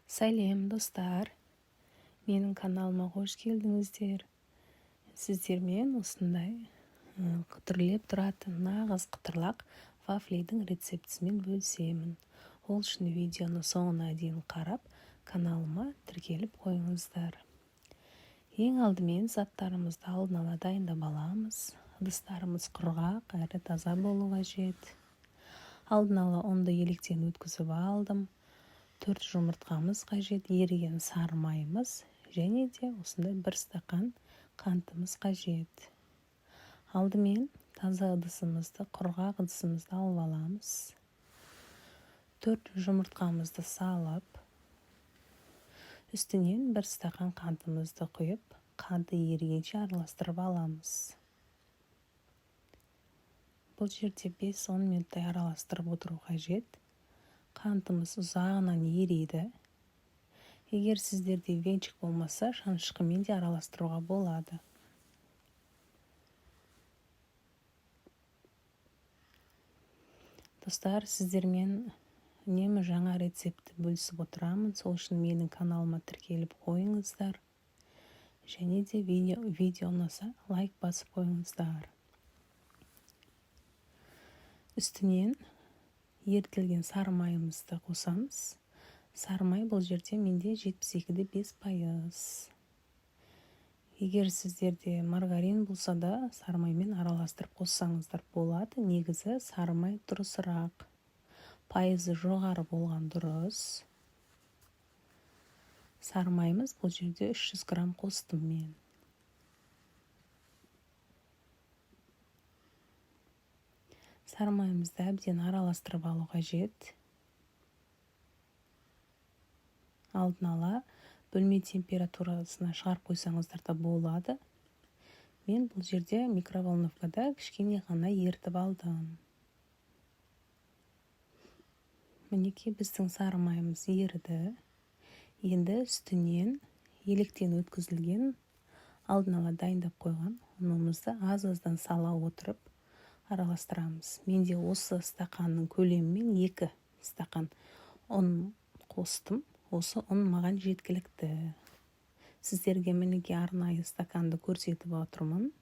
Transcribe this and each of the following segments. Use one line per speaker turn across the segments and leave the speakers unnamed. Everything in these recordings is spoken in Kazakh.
Сәлем достар, менің каналыма қош келдіңіздер. Сіздермен осындай қытырлеп тұратын нағыз қытырлақ вафлидің рецептісімен бөлісемін. Ол үшін видеоны соңына дейін қарап, каналыма тіркеліп қойыңыздар. Ең алдымен заттарымызды алдын ала дайындап аламыз. Ыдыстарымыз құрғақ әрі таза болу қажет. Алдын ала ұнды електен өткізіп алдым. 4 жұмыртқамыз қажет, еріген сары майымыз және де осындай 1 стақан қантымыз қажет. Алдымен таза ыдысымызды, құрғақ ыдысымызды алып аламыз. 4 жұмыртқамызды салып, үстінен 1 стақан қантымызды құйып, қанты ерігенше араластырып аламыз. Бұл жерде 5-10 минуттай араластырып отыру қажет. Қантымыз ұзағынан ериді. Егер сіздерде венчик болмаса, шанышқымен де араластыруға болады. Достар, сіздермен үнемі жаңа рецепті бөлісіп отырамын. Сол үшін менің каналыма тіркеліп қойыңыздар. Және де видео ұнаса лайк басып қойыңыздар. Үстінен ерітілген сары майымызды қосамыз. Сары май бұл жерде менде 72,5%. Егер сіздерде маргарин болса да, сары маймен араластырып қоссаңыздар болады. Негізі сары май дұрысырақ. Пайызы жоғары болған дұрыс. Сары майымыз бұл жерде 300 грамм қостым мен. Сары майымызды әбден араластырып алу қажет. Алдын ала бөлме температурасына шығарып қойсаңыздар да болады. Мен бұл жерде микроволновкада кішкене ғана ерітіп алдым. Мінекей біздің сары майымыз еріді. Енді үстінен електен өткізілген алдын ала дайындап қойған ұнымызды аз-аздан сала отырып араластырамыз. Менде осы стақанның көлемімен 2 стақан ұн қостым. Осы ұн маған жеткілікті. Сіздерге мінеки арнайы стаканды көрсетіп отырмын.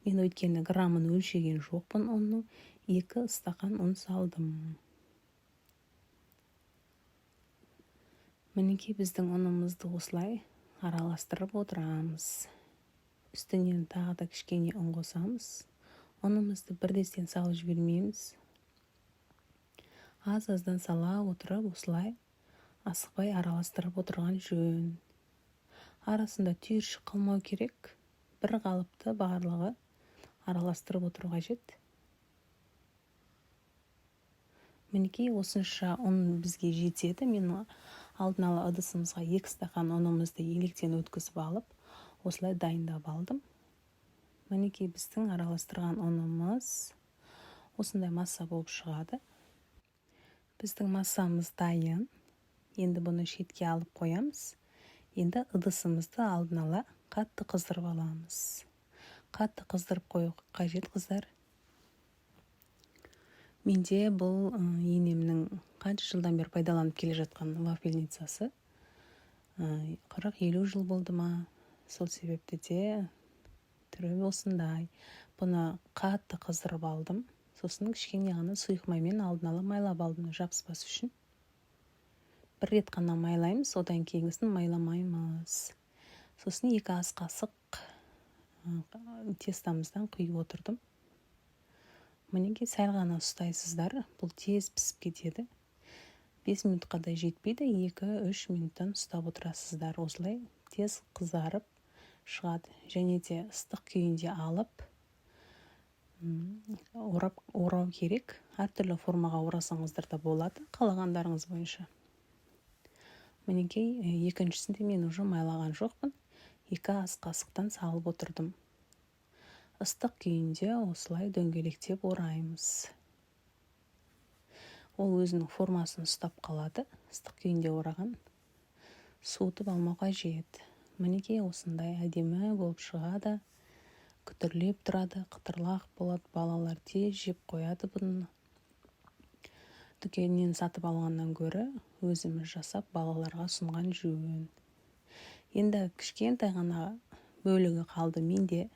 Мен өйткені грамын өлшеген жоқпын ұнның. 2 стақан ұн салдым. Мінеки біздің ұнымызды осылай араластырып отырамыз. Үстінен тағы да кішкене ұн қосамыз. Ұнымызды бірден салып жібермейміз. Аз-аздан сала отырып осылай асықпай араластырып отырған жөн. Арасында түйіршік қалмау керек. Бір қалыпты барлығы араластырып отыру қажет. Мінекей осынша ұн бізге жетеді. Мен алдын ала ыдысымызға 2 стақан ұнымызды електен өткізіп алып, осылай дайындап алдым. Мінекей біздің араластырған ұнымыз осындай масса болып шығады. Біздің массамыз дайын. Енді бұны шетке алып қоямыз. Енді ыдысымызды алдын ала қатты қыздырып аламыз. Қатты қыздырып қою қажет, қыздар. Менде бұл енемнің қанша жылдан бері пайдаланып келе жатқан вафельницасы. 40-50 жыл болды ма? Сол себепті де түрі осындай. Бұны қатты қыздырып алдым. Сосын кішкене ғана сұйық маймен алдын ала майлап алдым, жабыспас үшін. Бір рет қана майлаймыз, одан кейінгісін майламаймыз. Сосын 2 ас қасық тестамыздан құйып отырдым. Мінеки сәл ғана ұстайсыздар, бұл тез пісіп кетеді. 5 минутқа да жетпейді, 2-3 минуттан ұстап отырасыздар. Осылай тез қызарып шығады. Және де ыстық күйінде алып, орау керек. Әртүрлі формаға орасаңыздар да болады, қалағандарыңыз бойынша. Мінекей екіншісінде мен уже майлаған жоқпын. 2 ас қасықтан салып отырдым. Ыстық күйінде осылай дөңгелектеп ораймыз. Ол өзінің формасын ұстап қалады. Ыстық күйінде ораған. Суытып алмау қажет. Мінекей осындай әдемі болып шығады. Күтірлеп тұрады, қытырлақ болады. Балалар тез жеп қояды бұны. дүкеннен сатып алғаннан гөрі өзіміз жасап балаларға ұсынған жөн. Енді кішкентай ғана бөлігі қалды менде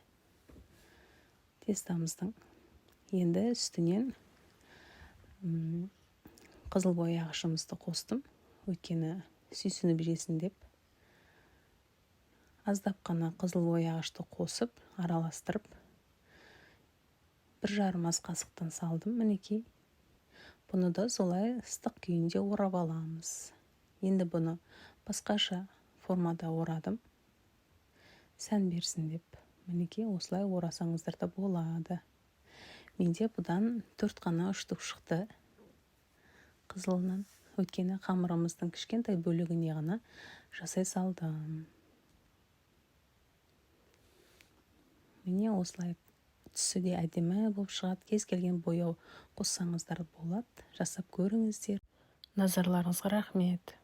тестамыздың. Енді үстінен қызыл бояғышымызды қостым. Өйткені сүйсініп жесін деп. Аздап қана қызыл бояғышты қосып, араластырып, 1,5 ас қасықтан салдым. Мінекей. Бұны да солай ыстық күйінде орап аламыз. Енді бұны басқаша формада орадым. Сән берсін деп. Мінекей осылай орасаңыздар да болады. Менде бұдан 4 қана ұштық шықты қызылынан. Өйткені қамырымыздың кішкентай бөлігіне ғана жасай салдым. Міне осылай түсі де әдемі болып шығады. Кез келген бояу қоссаңыздар болады. Жасап көріңіздер. Назарларыңызға рахмет.